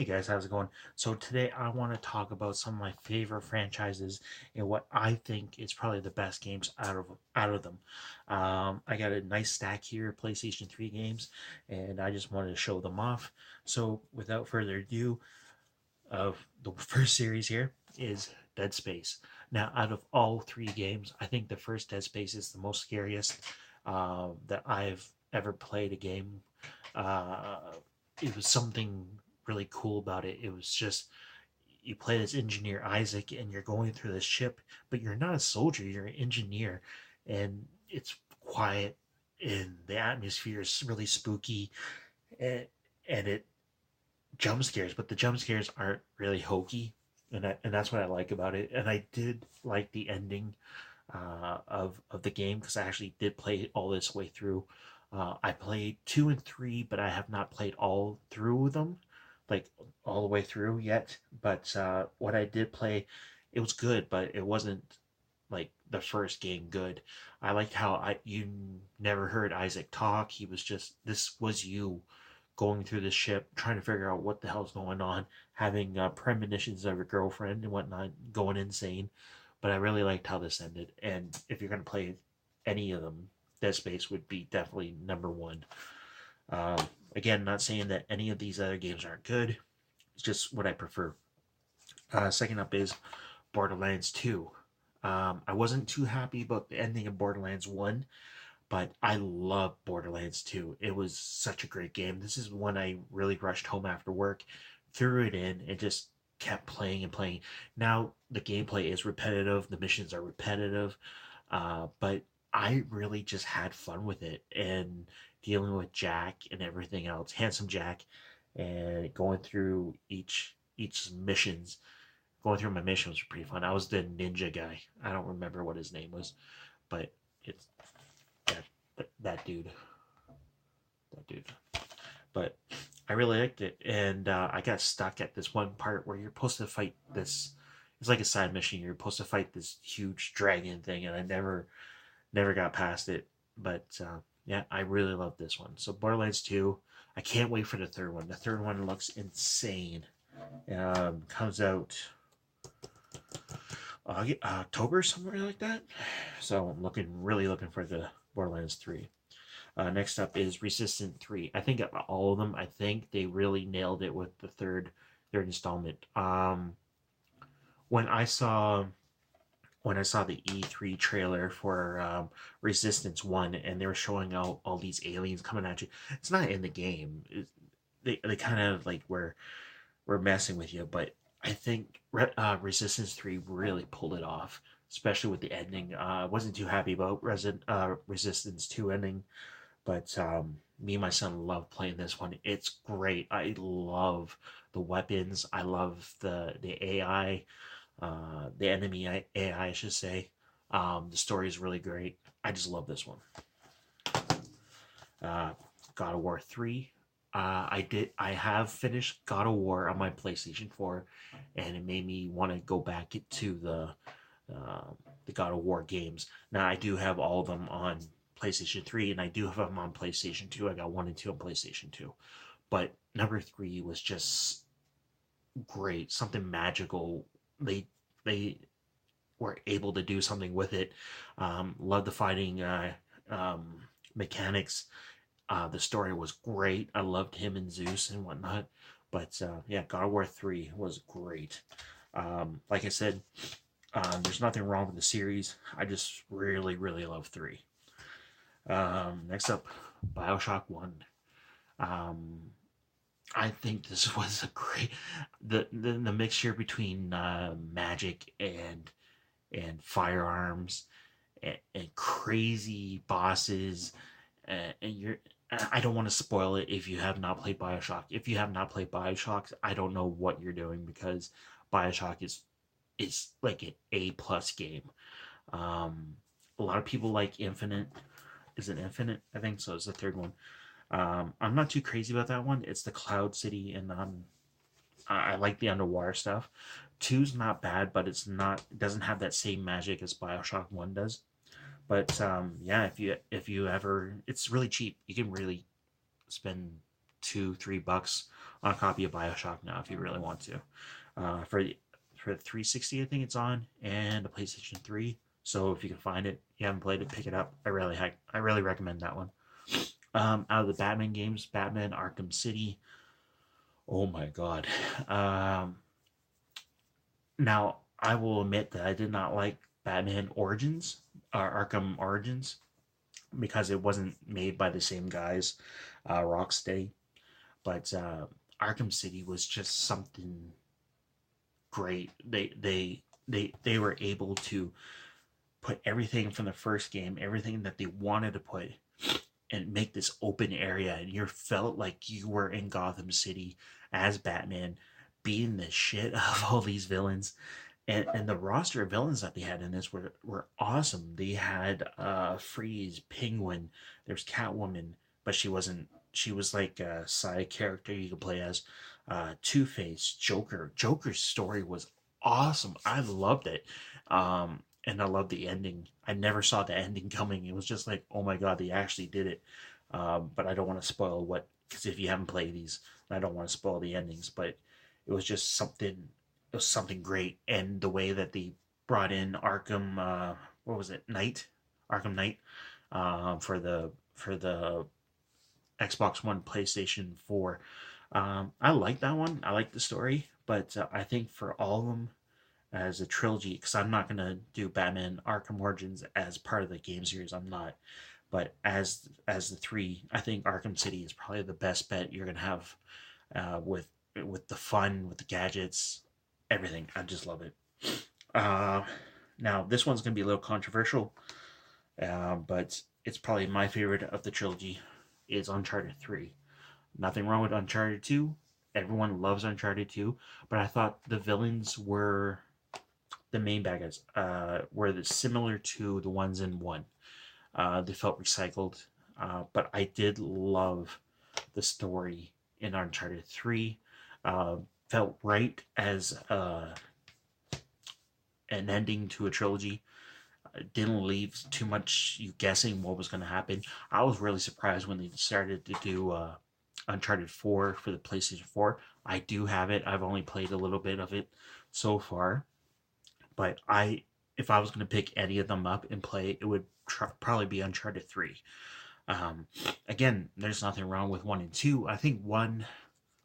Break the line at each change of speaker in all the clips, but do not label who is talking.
guys, how's it going? So today I want to talk about some of my favorite franchises and what I think is probably the best games out of them. I got a nice stack here of PlayStation 3 games, and I just wanted to show them off. So without further ado, of the first series here is Dead Space. Now, out of all three games, I think the first Dead Space is the most scariest that I've ever played a game. Uh, it was something really cool about it. It was just you play as engineer Isaac and you're going through this ship, but you're not a soldier, you're an engineer, and it's quiet and the atmosphere is really spooky, and, and it jump scares, but the jump scares aren't really hokey, and that's what I like about it. And I did like the ending of the game because I actually did play all this way through. I played two and three, but I have not played all through them, like all the way through yet. But what I did play, it was good, but it wasn't like the first game good. I liked how I you never heard Isaac talk. He was just this was you going through the ship, trying to figure out what the hell's going on, having premonitions of your girlfriend and whatnot, going insane. But I really liked how this ended. And if you're going to play any of them, Dead Space would be definitely number one. Um, Again, not saying that any of these other games aren't good. It's just what I prefer. Second up is Borderlands 2. I wasn't too happy about the ending of Borderlands 1, but I love Borderlands 2. It was such a great game. This is one I really rushed home after work, threw it in, and just kept playing and playing. Now, the gameplay is repetitive, the missions are repetitive, but I really just had fun with it and dealing with Jack and everything else, Handsome Jack, and going through each missions. Going through my missions was pretty fun. I was the ninja guy. I don't remember what his name was, but it's that dude, that dude. But I really liked it, and I got stuck at this one part where you're supposed to fight this. It's like a side mission. You're supposed to fight this huge dragon thing, and I never got past it. But yeah, I really love this one. So Borderlands 2. I can't wait for the third one. The third one looks insane. Comes out October, somewhere like that. So I'm really looking for the Borderlands 3. Next up is Resistance 3. I think of all of them, I think they really nailed it with the third installment. When I saw when I saw the E3 trailer for Resistance 1 and they were showing out all these aliens coming at you, it's not in the game. They kind of like were messing with you, but I think Resistance 3 really pulled it off, especially with the ending. I wasn't too happy about Resistance 2 ending, but me and my son love playing this one. It's great. I love the weapons. I love the AI, the enemy AI, I should say. The story is really great. I just love this one. Uh, God of War 3. I have finished God of War on my PlayStation 4, and it made me want to go back to the God of War games. Now I do have all of them on PlayStation 3, and I do have them on PlayStation 2. I got 1 and 2 on PlayStation 2. But number 3 was just great, something magical. They were able to do something with it. Love the fighting mechanics. The story was great. I loved him and Zeus and whatnot. But yeah, God of War 3 was great. Like I said, there's nothing wrong with the series. I just really love 3. Next up, Bioshock 1. Um, I think this was a great the mixture between magic and firearms and crazy bosses, and you're. I don't want to spoil it if you have not played Bioshock. If you have not played Bioshock, I don't know what you're doing because Bioshock is like an A+ game. A lot of people like Infinite. Is it Infinite? I think so. It's the third one. I'm not too crazy about that one. It's the Cloud City, and I like the underwater stuff. Two's not bad, but it doesn't have that same magic as Bioshock 1 does. But yeah, if you ever, it's really cheap. You can really spend $2-3 on a copy of Bioshock now if you really want to. For the 360, I think it's on, and the PlayStation 3. So if you can find it, you haven't played it, pick it up. I really recommend that one. Out of the Batman games, Batman Arkham City. Oh my god. Um, Now I will admit that I did not like Batman Origins or Arkham Origins because it wasn't made by the same guys, Rocksteady. But Arkham City was just something great. They were able to put everything from the first game, everything that they wanted to put, and make this open area, and you felt like you were in Gotham City as Batman, beating the shit out of all these villains. And the roster of villains that they had in this were awesome. They had Freeze, Penguin, there's Catwoman, but she wasn't. She was like a side character you could play as. Two Face, Joker. Joker's story was awesome. I loved it. And I loved the ending. I never saw the ending coming. It was just like, oh my god, they actually did it. But I don't want to spoil what, because if you haven't played these, I don't want to spoil the endings. But it was just something. It was something great, and the way that they brought in Arkham, what was it, Knight, Arkham Knight, for the Xbox One, PlayStation 4. I like that one. I like the story, but I think for all of them as a trilogy, because I'm not gonna do Batman Arkham Origins as part of the game series. I'm not, but as the three, I think Arkham City is probably the best bet you're gonna have with the fun, with the gadgets, everything. I just love it. Uh, Now this one's gonna be a little controversial, but it's probably my favorite of the trilogy. Is Uncharted 3. Nothing wrong with Uncharted 2. Everyone loves Uncharted 2, but I thought the villains were the main bad guys. Similar to the ones in 1. They felt recycled, but I did love the story in Uncharted 3. Uh, Felt right as an ending to a trilogy. Didn't leave too much you guessing what was going to happen. I was really surprised when they started to do Uncharted 4 for the PlayStation 4. I do have it. I've only played a little bit of it so far, but if I was going to pick any of them up and play, it would probably be Uncharted 3. Um, Again, there's nothing wrong with 1 and 2. I think 1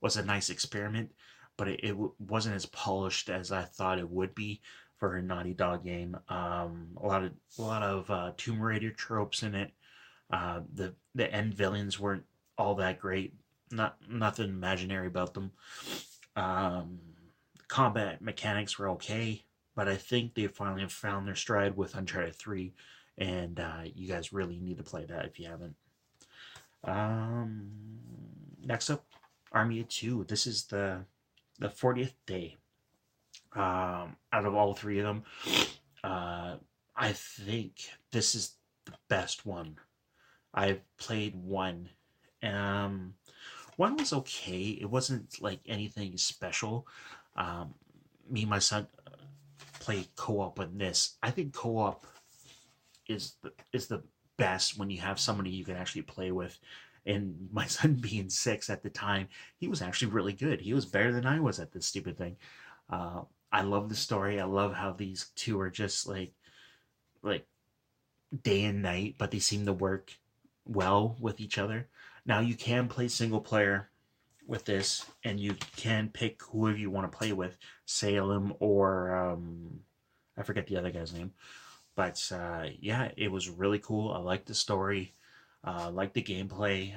was a nice experiment, but it wasn't as polished as I thought it would be for a Naughty Dog game. A lot of Tomb Raider tropes in it. The end villains weren't all that great. Nothing imaginary about them. Um, Combat mechanics were okay, but I think they finally found their stride with Uncharted 3, and you guys really need to play that if you haven't. Um, Next up, Army of Two. This is the 40th day. Out of all three of them, I think this is the best one. I've played 1. Um, 1 was okay. It wasn't like anything special. Um, Me and my son played co-op on this. I think co-op is the best when you have somebody you can actually play with. And my son being 6 at the time, he was actually really good. He was better than I was at this stupid thing. Uh, I love the story. I love how these two are just like day and night, but they seem to work well with each other. Now you can play single player with this, and you can pick whoever you want to play with, Salem or I forget the other guy's name. But yeah, it was really cool. I liked the story. Liked the gameplay.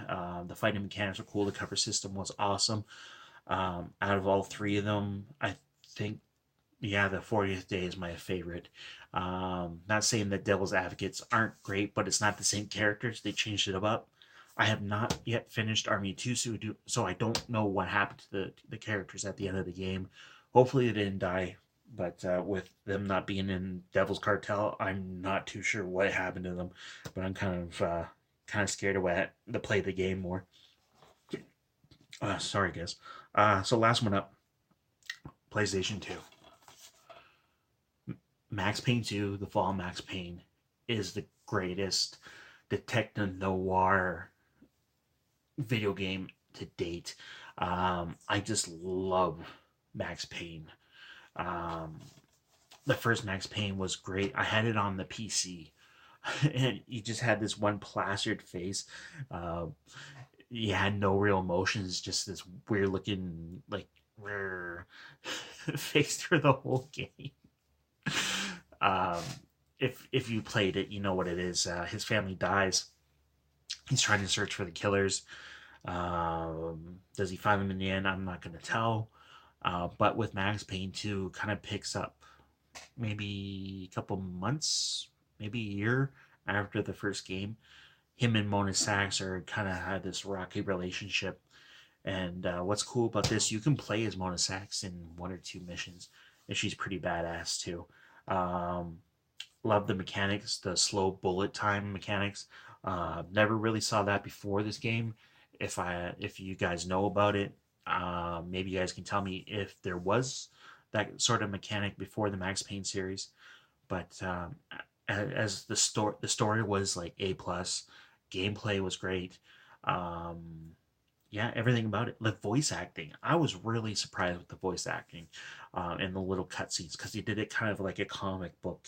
The fighting mechanics were cool. The cover system was awesome. Out of all three of them, I think, yeah, the 40th day is my favorite. Not saying that Devil's Advocates aren't great, but it's not the same characters. They changed it up. I have not yet finished Army 2, so I don't know what happened to the characters at the end of the game. Hopefully they didn't die, but with them not being in Devil's Cartel, I'm not too sure what happened to them. But I'm kind of scared to play the game more. Sorry, guys. So last one up, PlayStation 2. Max Payne 2, The Fall of Max Payne, is the greatest detective noir video game to date. I just love Max Payne. Um, the first Max Payne was great. I had it on the PC, and you just had this one plastered face. Uh, you had no real emotions, just this weird looking like rare face through the whole game. Um, if you played it, you know what it is. His family dies. He's trying to search for the killers. Does he find them in the end? I'm not going to tell. But with Max Payne 2, kind of picks up maybe a couple months, maybe a year after the first game. Him and Mona Sachs are kind of had this rocky relationship. And what's cool about this, you can play as Mona Sachs in one or two missions, and she's pretty badass too. Um, Love the mechanics, the slow bullet time mechanics. Never really saw that before this game. If you guys know about it, maybe you guys can tell me if there was that sort of mechanic before the Max Payne series. But as the story was like A plus, gameplay was great. Um, yeah, everything about it. The voice acting, I was really surprised with the voice acting and the little cutscenes because he did it kind of like a comic book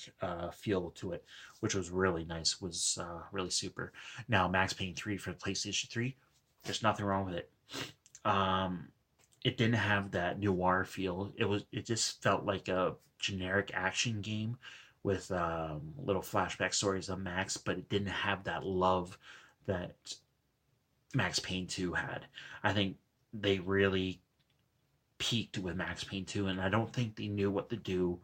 feel to it, which was really nice. Was really super. Now Max Payne 3 for PlayStation 3, there's nothing wrong with it. Um, it didn't have that noir feel. It just felt like a generic action game with little flashback stories of Max, but it didn't have that love that Max Payne 2 had. I think they really peaked with Max Payne 2, and I don't think they knew what to do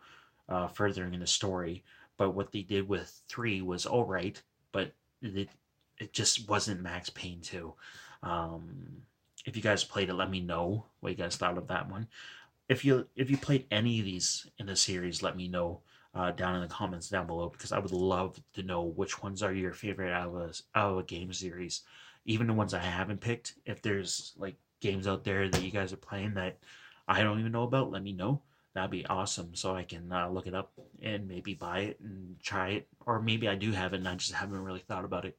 furthering in the story. But what they did with 3 was all right, but it, it just wasn't Max Payne 2. Um, if you guys played it, let me know what you guys thought of that one. If you played any of these in the series, let me know down in the comments down below because I would love to know which ones are your favorite out of a game series, even the ones I haven't picked. If there's like games out there that you guys are playing that I don't even know about, let me know. That'd be awesome, so I can look it up and maybe buy it and try it, or maybe I do have it and I just haven't really thought about it.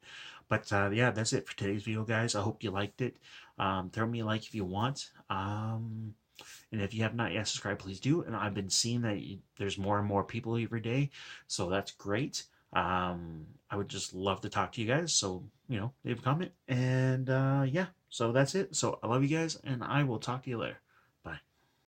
But yeah, that's it for today's video, guys. I hope you liked it. Throw me a like if you want. And if you have not yet subscribed, please do. And I've been seeing that there's more and more people every day, so that's great. I would just love to talk to you guys. So, leave a comment. And yeah, so that's it. So I love you guys, and I will talk to you later.